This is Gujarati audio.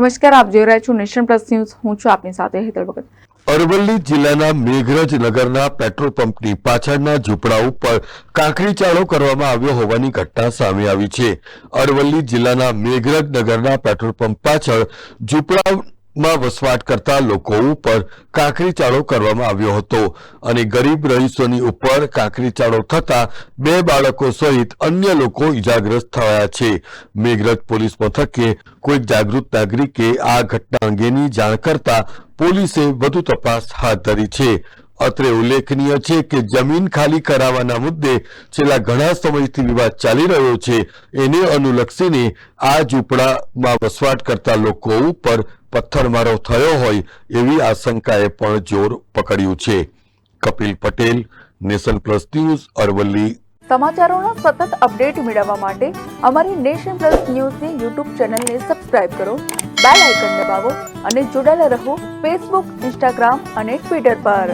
નમસ્કાર, આપ જોઈ રહ્યા છો નેશન પ્લસ ન્યૂઝ. હું છું આપની સાથે હેતલ ભગત. અરવલ્લી જિલ્લાના મેઘરજ નગરના પેટ્રોલ પંપની પાછળના ઝૂંપડા ઉપર કાંકરીચાળો કરવામાં આવ્યો હોવાની ઘટના સામે આવી છે. અરવલ્લી જિલ્લાના મેઘરજ નગરના પેટ્રોલ પંપ પાછળ ઝૂંપડામાં વસવાટ કરતા લોકો ઉપર કાંકરીચાળો કરવામાં આવ્યો હતો અને ગરીબ રહીશોની ઉપર કાંકરીચાળો થતા 2 બાળકો સહિત અન્ય લોકો ઇજાગ્રસ્ત થયા છે. મેઘરજ પોલીસ મથકે કોઈક જાગૃત નાગરિકે આ ઘટના અંગેની જાણ કરતા પોલીસે વધુ તપાસ હાથ ધરી છે. અત્રે ઉલ્લેખનીય છે કે જમીન ખાલી કરાવવાના મુદ્દે છેલ્લા ઘણા સમયથી વિવાદ ચાલી રહ્યો છે. એને અનુલક્ષીને આ ઝૂંપડામાં વસવાટ કરતા લોકો ઉપર પથ્થરમારો થયો હોય એવી આશંકાએ પણ જોર પકડ્યું છે. Kapil Patel, Nation Plus News, Aravalli. સમાચારોના સતત અપડેટ મેળવવા માટે અમારી નેશન પ્લસ ન્યૂઝની યુટ્યુબ ચેનલને સબસ્ક્રાઇબ કરો, બેલ આઇકન દબાવો અને જોડાયેલા રહો ફેસબુક, ઇન્સ્ટાગ્રામ અને ટ્વિટર પર.